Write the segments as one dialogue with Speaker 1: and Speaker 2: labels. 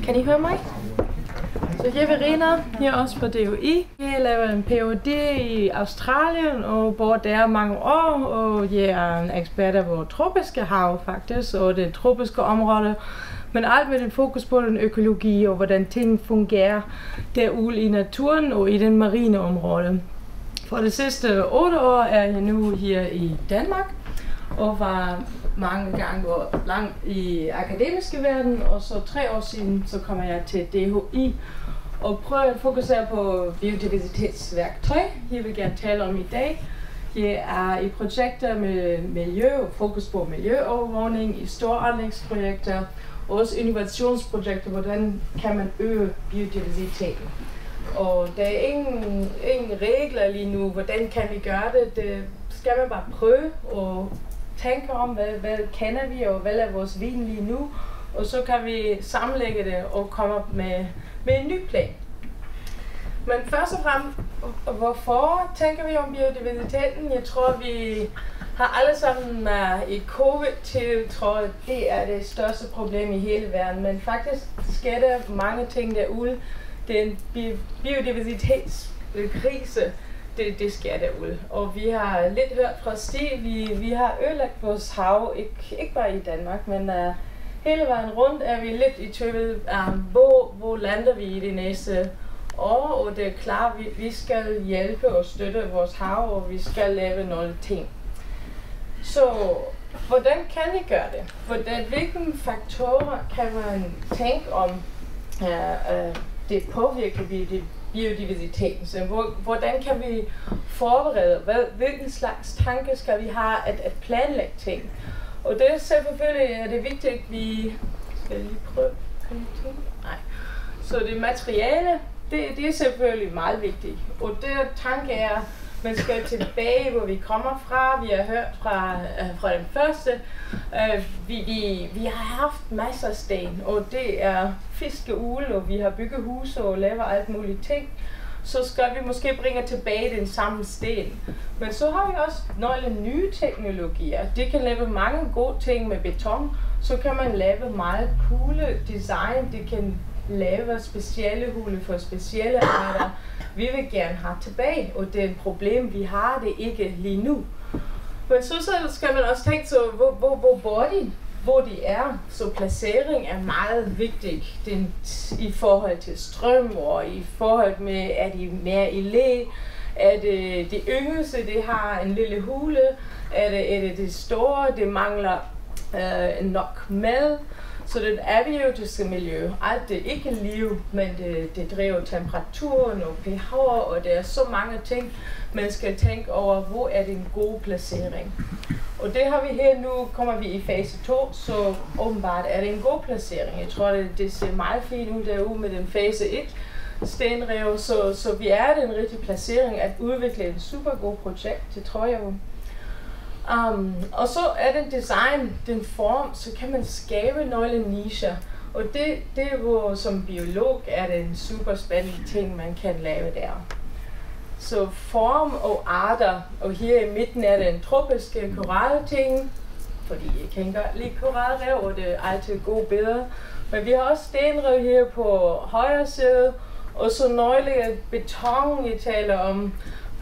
Speaker 1: Kan I høre mig? Så jeg er Verena, jeg er også på DOI. Jeg laver en Ph.D. i Australien og bor der mange år, og jeg er en ekspert på tropiske hav faktisk, og det tropiske område. Men alt med den fokus på den økologi og hvordan ting fungerer derude i naturen og i den marine område. For de sidste 8 år er jeg nu her i Danmark, og var mange gange langt i akademiske verden, og så 3 år siden så kommer jeg til DHI og prøver at fokusere på biodiversitetsværktøj. Jeg vil gerne tale om i dag. Jeg er i projekter med miljø og fokus på miljøovervågning, i store anlægsprojekter, og også innovationsprojekter, hvordan kan man øge biodiversiteten. Og der er ingen regler lige nu, hvordan kan vi gøre det. Det skal man bare prøve og tænke om, hvad kender vi og hvad er vores viden lige nu. Og så kan vi sammenlægge det og komme op med en ny plan. Men først og fremmest, hvorfor tænker vi om biodiversiteten? Jeg tror, vi har alle sammen i covid-tid, tror jeg, det er det største problem i hele verden. Men faktisk sker der mange ting derude. Det er en biodiversitetskrise, det sker derude. Og vi har lidt hørt fra Stig, vi har ødelagt vores hav, ikke bare i Danmark, men hele vejen rundt er vi lidt i tvivl, hvor lander vi i de næste år. Og det er klart, vi skal hjælpe og støtte vores hav, og vi skal lave nogle ting. Så hvordan kan vi gøre det? Hvilke faktorer kan man tænke om det påvirker biodiversiteten? Så hvordan kan vi forberede? Hvilken slags tanke skal vi have at planlægge ting? Og det er selvfølgelig det vigtigt, at vi skal lige prøve. Nej. Så det materiale, det er selvfølgelig meget vigtigt. Og det tanke er, man skal tilbage, hvor vi kommer fra. Vi har hørt fra den første. Vi har haft masser af sten, og det er fiskehul, og vi har bygget huse og laver alt muligt ting. Så skal vi måske bringe tilbage den samme sten. Men så har vi også nogle nye teknologier. De kan lave mange gode ting med beton. Så kan man lave meget coole design. De kan lave specielle hule for specielle arter. Vi vil gerne have tilbage, og det er et problem, vi har det ikke lige nu. Men så skal man også tænke, så hvor bor de? Hvor de er. Så placering er meget vigtig i forhold til strøm, og i forhold med, er de mere i læ? Er det de yngste, de har en lille hule? Er det de store, det mangler nok mad? Så det abiotiske miljø, alt det ikke liv, men det driver temperaturen og pH, og det er så mange ting, man skal tænke over, hvor er det en god placering. Og det har vi her nu, kommer vi i fase 2, så åbenbart er det en god placering. Jeg tror, det ser meget fint ud derude med den fase 1 stenrev, så vi er den rigtige placering at udvikle en super god projekt, det tror jeg jo. Og så er den design, den form, så kan man skabe nogle nicher. Og det hvor som biolog er det en super spændende ting, man kan lave der. Så form og arter, og her i midten er det en tropiske koralting, fordi jeg kan godt lide koralrev, og det er altid gode billeder. Men vi har også stenrev her på højre side, og så nogle beton, jeg taler om,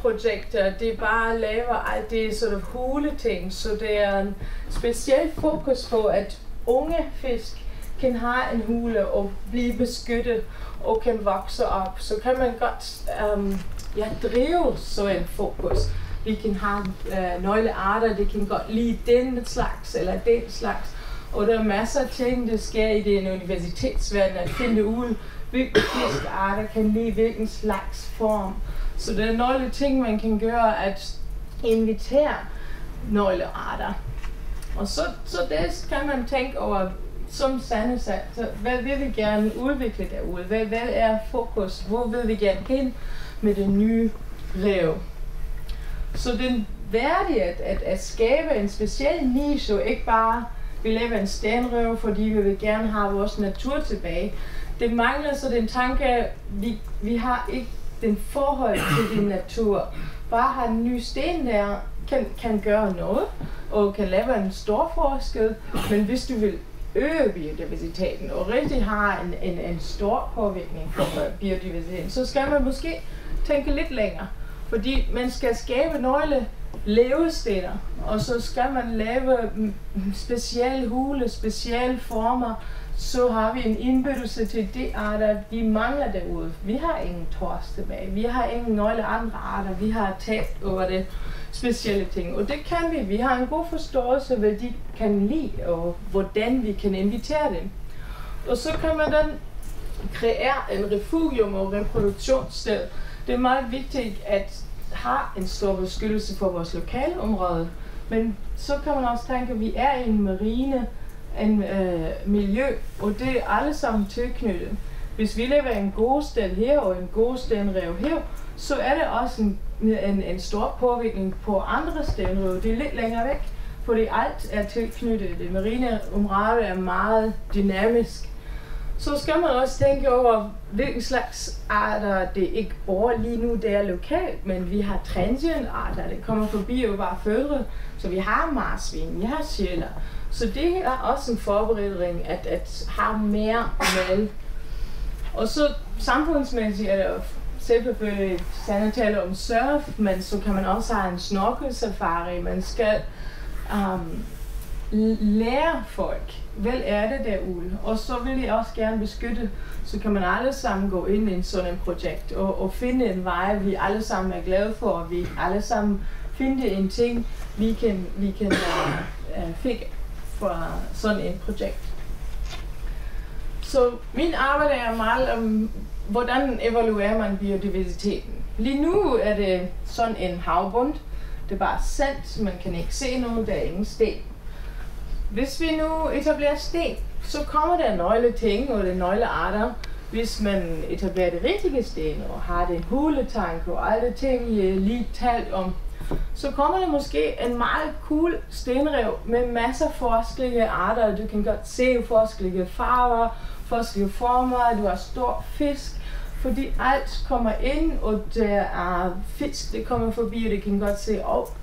Speaker 1: projekter, det bare laver alt det sådan hule ting, så det er en speciel fokus på, at unge fisk kan have en hule og blive beskyttet og kan vokse op. Så kan man godt drive sådan en fokus. Vi kan have nogle arter, det kan godt lide den slags eller den slags. Og der er masser af ting, der sker i den universitetsverden at finde ud, hvilke fiskarter kan lide hvilken slags form. Så det er nogle ting, man kan gøre at invitere nogle arter. Og så det kan man tænke over, som Sanne sagde, hvad vil vi gerne udvikle derude? Hvad er fokus? Hvor vil vi gerne hen med det nye rev? Så det er værdigt at skabe en speciel niche, og ikke bare vi laver en stenrev, fordi vi vil gerne have vores natur tilbage. Det mangler så den tanke, vi har ikke den forhold til din natur. Bare have en ny sten der kan gøre noget, og kan lave en stor forskel. Men hvis du vil øge biodiversiteten og rigtig har en stor påvirkning på biodiversiteten, så skal man måske tænke lidt længere. Fordi man skal skabe nogle levesteder, og så skal man lave specielle hule, specielle former, så har vi en indbydelse til de arter, de mangler derude. Vi har ingen torsk tilbage, vi har ingen nogle andre arter, vi har tabt over det specielle ting. Og det kan vi. Vi har en god forståelse, hvad de kan lide, og hvordan vi kan invitere dem. Og så kan man dann kreere en refugium og reproduktionssted. Det er meget vigtigt at have en stor beskyttelse for vores lokale område, men så kan man også tænke, at vi er i en marine, en miljø, og det er alle sammen tilknyttet. Hvis vi lever en god sted her og en god stenrev her, så er det også en stor påvirkning på andre stenrev. Det er lidt længere væk, fordi alt er tilknyttet. Det marine område er meget dynamisk. Så skal man også tænke over, hvilken slags arter det ikke bor lige nu, det er lokalt, men vi har transient arter, det kommer forbi og bare fødre, så vi har marsvin, vi har sjæler. Så det er også en forberedning at have mere med. Og så samfundsmæssigt er det jo selvfølgelig tale om surf, men så kan man også have en snorkelsafari. Man skal lære folk, hvad er det derude, og så vil jeg også gerne beskytte, så kan man alle sammen gå ind i sådan et projekt og finde en vej, vi alle sammen er glade for, og vi alle sammen finde en ting, vi kan fik fra sådan et projekt. Så min arbejde er meget om, hvordan evaluerer man biodiversiteten. Lige nu er det sådan en havbund, det er bare sandt, man kan ikke se noget, der er ingen sten. Hvis vi nu etablerer sten, så kommer der nøgle ting og det nøgle arter. Hvis man etablerer det rigtige sten og har det huletank og alle ting, vi lige talt om, så kommer der måske en meget cool stenrev med masser af forskellige arter. Du kan godt se forskellige farver, forskellige former, du har stor fisk, fordi alt kommer ind, og der er fisk, det kommer forbi, og det kan godt se,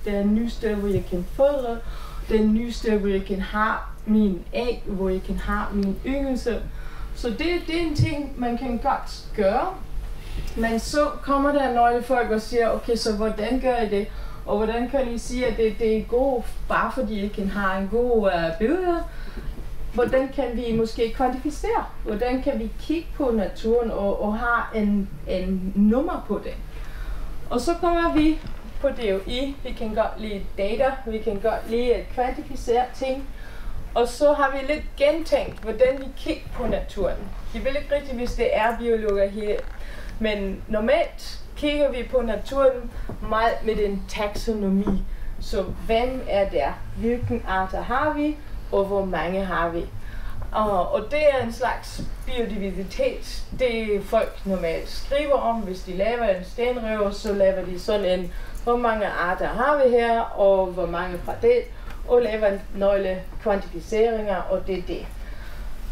Speaker 1: der er en ny sted, hvor jeg kan fodre, det er en ny sted, hvor jeg kan have min æg, hvor jeg kan have min yngelse. Så det er en ting, man kan godt gøre. Men så kommer der nogle folk og siger, okay, så hvordan gør I det? Og hvordan kan I sige, at det er godt, bare fordi I kan have en god billede? Hvordan kan vi måske kvantificere? Hvordan kan vi kigge på naturen og have en nummer på det? Og så kommer vi på DOI, vi kan godt lide data, vi kan godt lide at kvantificere ting. Og så har vi lidt gentænkt, hvordan vi kigger på naturen. Jeg vil ikke rigtig, hvis det er biologer her, men normalt kigger vi på naturen meget med en taksonomi. Så hvem er der? Hvilken arter har vi? Og hvor mange har vi? Og det er en slags biodiversitet. Det folk normalt skriver om, hvis de laver en stenrev, så laver de sådan en, hvor mange arter har vi her, og hvor mange fra det, og laver nogle kvantificeringer, og det er det.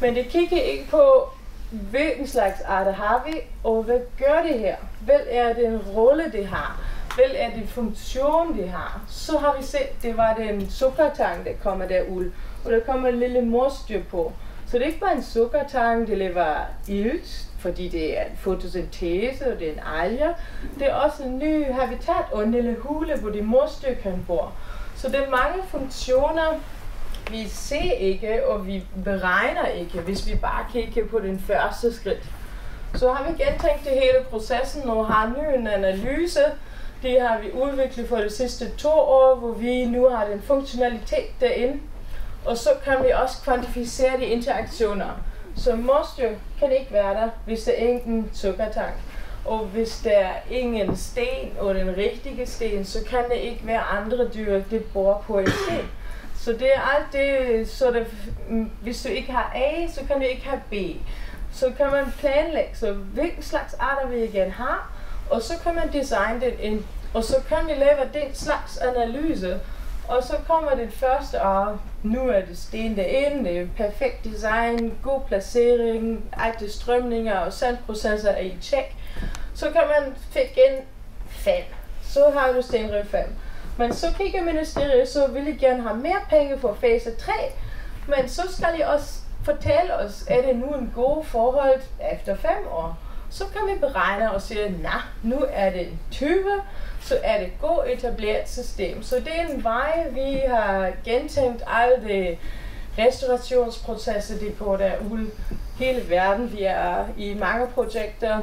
Speaker 1: Men det kigger ikke på, hvilken slags arter har vi, og hvad gør det her? Hvad er den rolle, det har? Hvad er den funktion, det har? Så har vi set, det var den sukkertang, der kommer derud, og der kommer et lille morsdyr på. Så det er ikke bare en sukkertang, det lever ilt, fordi det er en fotosyntese, og det er en alge. Det er også en ny habitat og en lille hule, hvor de morsdyr kan bo. Så det er mange funktioner, vi ser ikke, og vi beregner ikke, hvis vi bare kigger på den første skridt. Så har vi gentænkt det hele processen og har nu en analyse. Det har vi udviklet for de sidste 2 år, hvor vi nu har den funktionalitet derinde. Og så kan vi også kvantificere de interaktioner. Så morsdyr kan ikke være der, hvis der er ingen sukkertank. Og hvis der er ingen sten og den rigtige sten, så kan det ikke være andre dyr, der bor på en sten. Så det er alt det, så det, hvis du ikke har A, så kan du ikke have B. Så kan man planlægge, så hvilken slags arter vil jeg gerne have, og så kan man designe det ind, og så kan vi lave den slags analyse. Og så kommer det første, nu er det sten derinde, det er perfekt design, god placering, ægte strømninger og sandprocesser er i tjek. Så kan man fik ind 5. Så har du stenrev 5. Men så kigger ministeriet, så vil I gerne have mere penge for fase 3. Men så skal I også fortælle os, er det nu en god forhold efter 5 år? Så kan vi beregne og sige, nu er det 20, så er det et godt etableret system. Så det er en vej, vi har gentænkt alle de restaurationsprocesser, de på der ude hele verden. Vi er i mange projekter,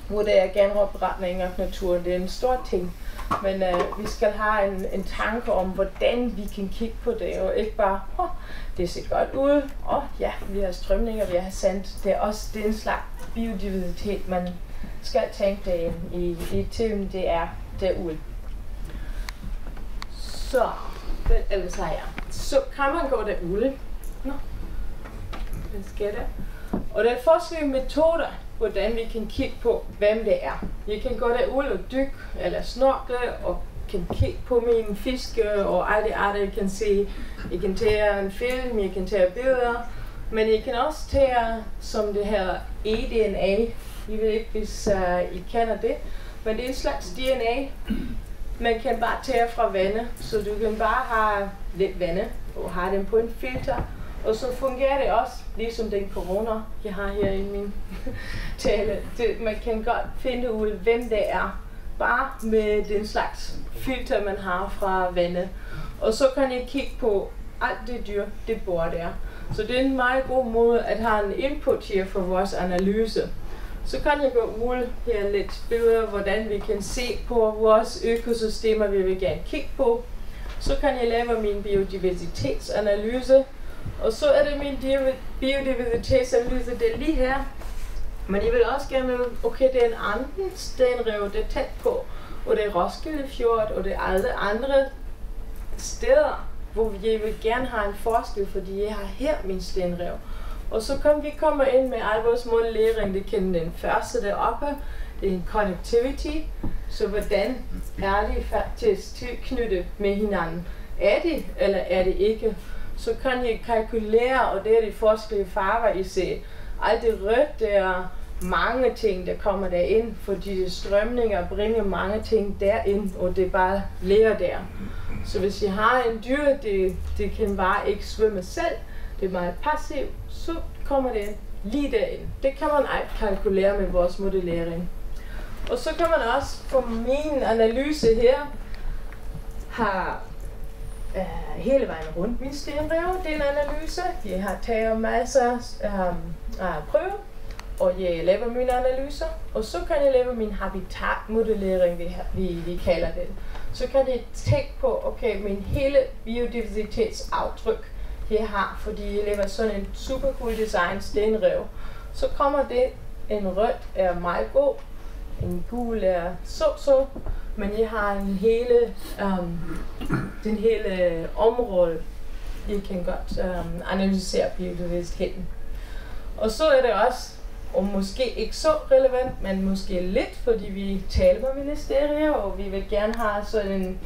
Speaker 1: hvor der er genopretning af naturen. Det er en stor ting. Men vi skal have en tanke om, hvordan vi kan kigge på det, og ikke bare, det ser godt ud, og ja, vi har strømninger, vi har sandt. Det er også den slags biodiversitet, man skal tænke det ind i tiden, det er derude. Så, så kan man gå derude. Hvad sker der? Og der er forskellige metoder, hvordan vi kan kigge på, hvem det er. Jeg kan gå derud og dykke eller snorkle og kan kigge på mine fiske og alle de andre, jeg kan se. Jeg kan tage en film, jeg kan tage billeder, men jeg kan også tage som det her eDNA. Jeg ved ikke, hvis I kender det, men det er en slags DNA. Man kan bare tage fra vandet, så du kan bare have lidt vand og have den på en filter. Og så fungerer det også, ligesom den corona, jeg har her i min tale. Man kan godt finde ud, hvem det er, bare med den slags filter, man har fra vandet. Og så kan jeg kigge på alt det dyr, det bor der. Så det er en meget god måde at have en input her for vores analyse. Så kan jeg gå ud her lidt billeder, hvordan vi kan se på vores økosystemer, vi vil gerne kigge på. Så kan jeg lave min biodiversitetsanalyse. Og så er det min biodiversitetsanalyse, det er lige her. Men jeg vil også gerne vide, okay, det er en anden stenrev, det er tæt på. Og det er Roskilde Fjord, og det er alle andre steder, hvor jeg vil gerne have en forskel, fordi jeg har her min stenrev. Og så kan vi komme ind med al vores modellering, det kender den første deroppe, det er en connectivity. Så hvordan er de faktisk tilknyttet med hinanden? Er de, eller er det ikke? Så kan jeg kalkulere, og det er de forskellige farver, I ser. Alt det rødt, der er mange ting, der kommer derind, fordi de strømninger bringer mange ting derind, og det bare ligger der. Så hvis I har en dyr, det kan bare ikke svømme selv, det er meget passivt, så kommer det lige derind. Det kan man alt kalkulere med vores modellering. Og så kan man også på min analyse her have hele vejen rundt min stenrev, det er en analyse. Jeg har taget masser af prøver, og jeg laver mine analyser. Og så kan jeg lave min habitatmodellering, vi kalder det. Så kan jeg tænke på, okay, min hele biodiversitetsaftryk, jeg har, fordi jeg laver sådan en super cool design stenrev. Så kommer det, en rød er meget god, en gul er så, men jeg har en den hele område, jeg kan godt analysere biodiversiteten. Og så er det også, og måske ikke så relevant, men måske lidt, fordi vi taler med ministerier, og vi vil gerne have sådan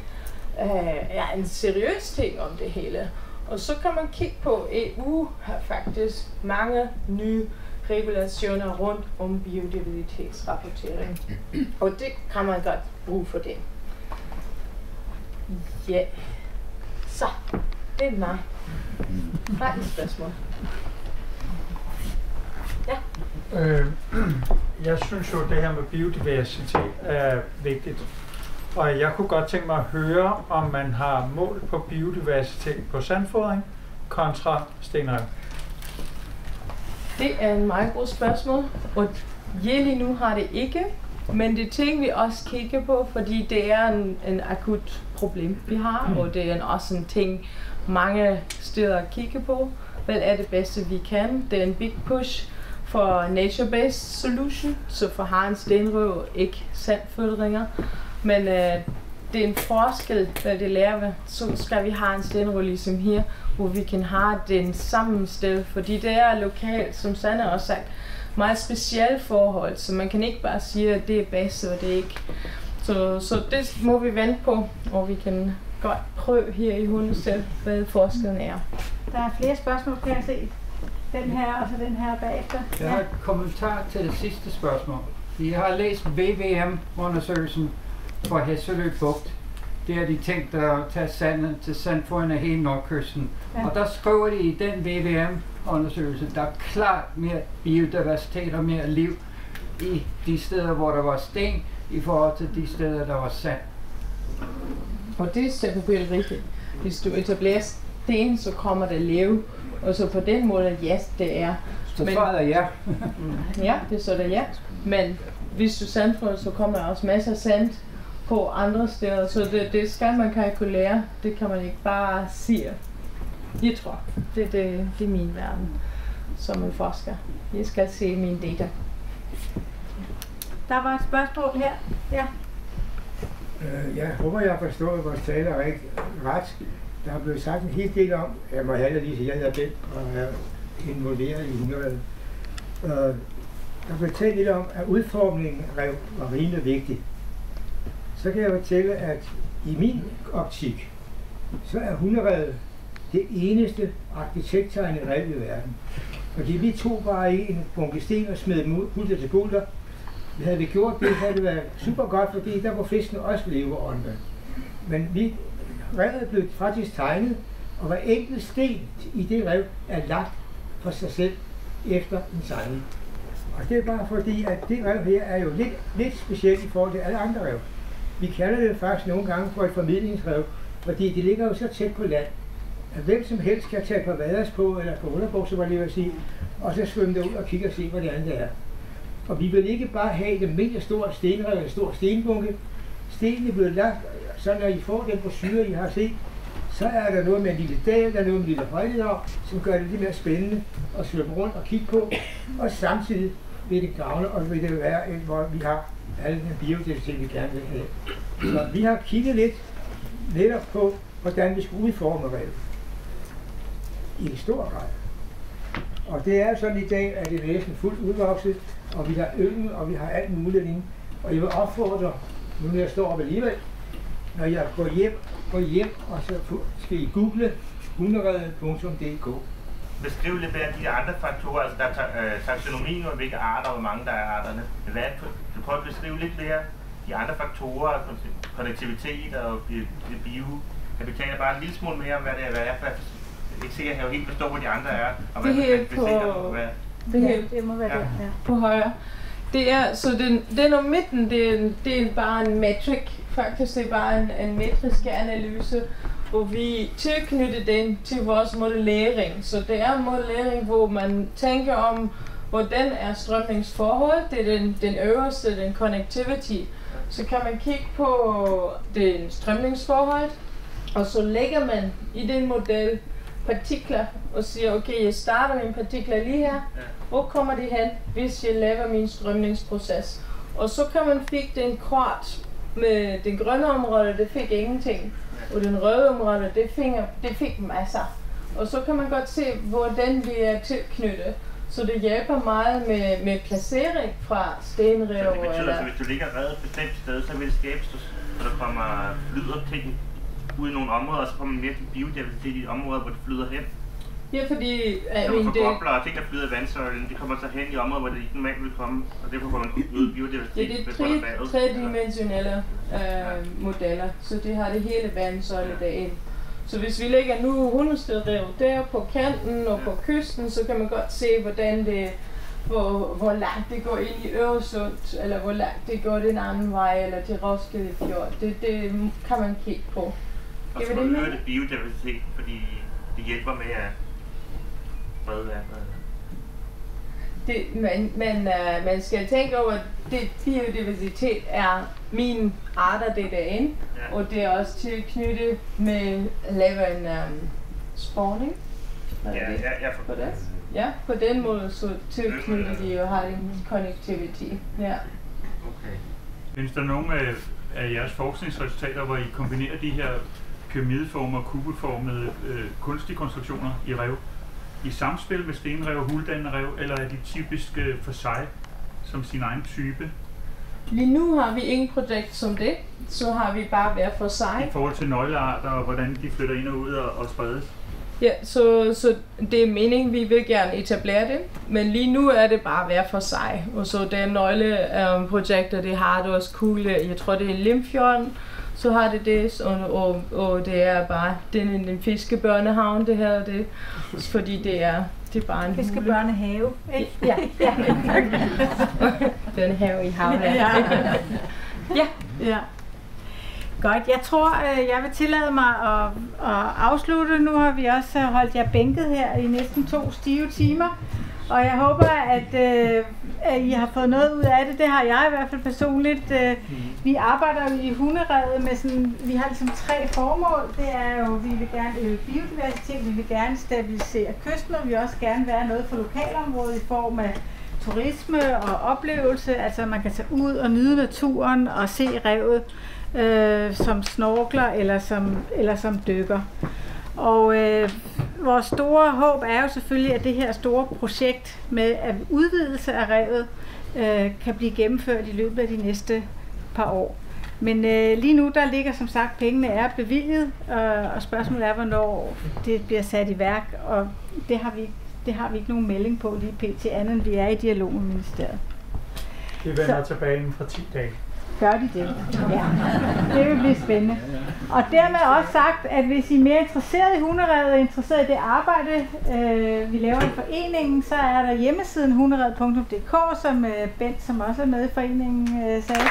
Speaker 1: en seriøs ting om det hele. Og så kan man kigge på, EU har faktisk mange nye regulationer rundt om biodiversitetsrapportering. Og det kan man godt bruge for det. Ja. Så, det er mig. Har I spørgsmål? Ja.
Speaker 2: Jeg synes jo, at det her med biodiversitet er vigtigt. Og jeg kunne godt tænke mig at høre, om man har mål på biodiversitet på sandfodring kontra stenrev.
Speaker 1: Det er en meget god spørgsmål, og lige nu har det ikke, men det er ting, vi også kigger på, fordi det er en akut problem, vi har, og det er også en ting, mange steder kigger på. Hvad er det bedste, vi kan? Det er en big push for nature-based solution, så for har en stenrev ikke sandfodringer. Men det er en forskel, hvad det lærer, så skal vi have en stenrev ligesom her, hvor vi kan have den samme sted, fordi det er lokalt, som Sanne også sagt, meget specielle forhold, så man kan ikke bare sige, at det er bedst, og det er ikke. Så det må vi vente på, og vi kan godt prøve her i Hundested, hvad forskellen er.
Speaker 3: Der er flere spørgsmål, kan jeg se. Den her, og så den her bagefter.
Speaker 4: Jeg har et kommentar til det sidste spørgsmål. Jeg har læst VVM-undersøgelsen for Hesselø Bugt. det har de tænkt at tage sandet til sandfodring af hele Nordkysten. Ja. Og der skriver de i den VVM-undersøgelse, der er klart mere biodiversitet og mere liv i de steder, hvor der var sten, i forhold til de steder, der var sand.
Speaker 1: Og det er selvfølgelig rigtigt. Hvis du etablerer sten, så kommer der liv. Og så på den måde, ja, det er.
Speaker 4: Så svaret er ja.
Speaker 1: Ja, det er så der ja. Men hvis du sandfodrer, så kommer der også masser af sand på andre steder. Så det skal man kalkulere. Det kan man ikke bare sige. Jeg tror, det er min verden som en forsker. Jeg skal se mine data.
Speaker 3: Der var et spørgsmål her. Ja.
Speaker 5: Jeg håber, jeg har forstået vores taler ret. Der er blevet sagt en hel del om, jeg må heller lige sige, jeg hedder Bent og er involveret i Hunderevet. Der blev talt lidt om, at udformningen af rev var rimelig vigtig. Så kan jeg fortælle, at i min optik, så er Hunderevet det eneste arkitekttegnede rev i verden. Fordi vi tog bare i en bunke sten og smed dem ud, bulter til bulter. Havde vi gjort det, havde det været super godt, fordi der var fiskene også leveånde. Men revet blev faktisk tegnet, og hver enkelt sten i det rev er lagt for sig selv efter en tegning. Og det er bare fordi, at det rev her er jo lidt specielt i forhold til alle andre rev. Vi kalder det faktisk nogle gange for et formidlingsrev, fordi det ligger jo så tæt på land, at hvem som helst kan tage på vaders på, eller på underbukser, var det jeg vil sige, og så svømme derud og kigge og se, hvad det andet er. Og vi vil ikke bare have det mindre store stenrev, en stor stenbunke. Stenen er blevet lagt, så når I får den brochure, I har set, så er der noget med en lille dal, der er noget med en lille højdedrag, som gør det lidt mere spændende at svømme rundt og kigge på. Og samtidig vil det gavne, og vil det være, hvor vi har alle den biodiversitet, vi gerne vil have. Så vi har kigget lidt netop på, hvordan vi skulle udforme revet. I en stor grad. Og det er sådan i dag, at det er næsten fuldt udvokset, og vi har yngel, og vi har alt muligt inde. Og jeg vil opfordre, nu når jeg står op alligevel, når jeg går hjem, og så skal I google hunderevet.dk.
Speaker 6: Beskriv lidt mere af de andre faktorer, altså der er taksonomien og hvilke arter og hvor mange der er arterne. Hvad er du prøver at beskrive lidt mere de andre faktorer, konnektivitet og biohabitat, bare en lille smule mere om hvad det er, for jeg er ikke sikkert, at jeg helt forstår, hvor de andre er, og hvad man kan se om hvad.
Speaker 3: Det må være det. Ja.
Speaker 1: På højre. Det er, så den om midten, det er bare en metrik. Faktisk det er bare en metrisk analyse, hvor vi tilknytter den til vores modellering. Så det er en modellering, hvor man tænker om, hvordan er strømningsforhold. Det er den øverste, den connectivity. Så kan man kigge på den strømningsforhold, og så lægger man i den model partikler og siger, okay, jeg starter mine partikler lige her. Hvor kommer de hen, hvis jeg laver min strømningsproces? Og så kan man fik den kvart med den grønne område, det fik ingenting. Og den røde område, det fik masser. Og så kan man godt se, hvordan vi er tilknyttet. Så det hjælper meget med placering fra stenrev. Så
Speaker 6: det betyder, at hvis du ligger revet et bestemt sted, så vil det skabes, så der kommer flyder ting ud i nogle områder, og så kommer mere til biodiversitet i områder, hvor det flyder hen.
Speaker 1: Ja, fordi
Speaker 6: bobler og ting, der flyder i vandsøjlen, det kommer så hen i områder, hvor det ikke normalt vil komme, og derfor får man øget biodiversitet.
Speaker 1: Ja, det er tredimensionelle modeller, så det har det hele vandsøjle derinde. Så hvis vi lægger nu 100 rev der på kanten og på kysten, så kan man godt se, hvordan hvor langt det går ind i Øresund, eller hvor langt det går den anden vej, eller til Roskilde Fjord. Det kan man kigge på.
Speaker 6: Og så øger det biodiversitet, fordi det hjælper med at brede vandet.
Speaker 1: Man skal tænke over, at biodiversitet er mine arter, det derinde, ja. Og det er også tilknyttet med at lave en spawning. Ja, på den måde så tilknyttet de og har en connectivity. Ja.
Speaker 7: Okay. Findes der nogle af jeres forskningsresultater, hvor I kombinerer de her pyramideformer og kubelformede kunstige konstruktioner i rev i samspil med stenrev og huldannende rev, eller er de typisk for sig som sin egen type?
Speaker 1: Lige nu har vi ingen projekt som det, så har vi bare hver for sig.
Speaker 7: I forhold til nøglearter og hvordan de flytter ind og ud og spredes?
Speaker 1: Ja, så det er meningen, vi vil gerne etablere det, men lige nu er det bare hver for sig. Og så det nøgleprojekter, det har det også cool, jeg tror det er Limfjorden, så har det, og det er bare den fiskebørnehavn, det her, det, fordi det er bare en
Speaker 3: Fiskebørnehave, ikke?
Speaker 1: Ja, ja. Børnehave i havet. Ja.
Speaker 3: Ja. Godt, jeg tror, jeg vil tillade mig at afslutte. Nu har vi også holdt jer bænket her i næsten 2 stive timer. Og jeg håber, at I har fået noget ud af det. Det har jeg i hvert fald personligt. Vi arbejder jo i hunderevet med sådan, vi har ligesom 3 formål. Det er jo, vi vil gerne øge biodiversitet, vi vil gerne stabilisere kysten, og vi vil også gerne være noget for lokalområdet i form af turisme og oplevelse. Altså man kan tage ud og nyde naturen og se revet som snorkler eller som dykker. Og vores store håb er jo selvfølgelig, at det her store projekt med udvidelse af revet kan blive gennemført i løbet af de næste par år. Men lige nu, der ligger som sagt, pengene er bevilget, og spørgsmålet er, hvornår det bliver sat i værk, og det har vi ikke nogen melding på lige pt. Andet end vi er i dialog med ministeriet.
Speaker 2: Vi vender tilbage inden for 10 dage.
Speaker 3: Gør de det? Ja, det vil blive spændende. Og dermed også sagt, at hvis I er mere interesseret i hunderevet og interesseret i det arbejde, vi laver i foreningen, så er der hjemmesiden hundered.dk, som Bent, som også er med i foreningen, sagde.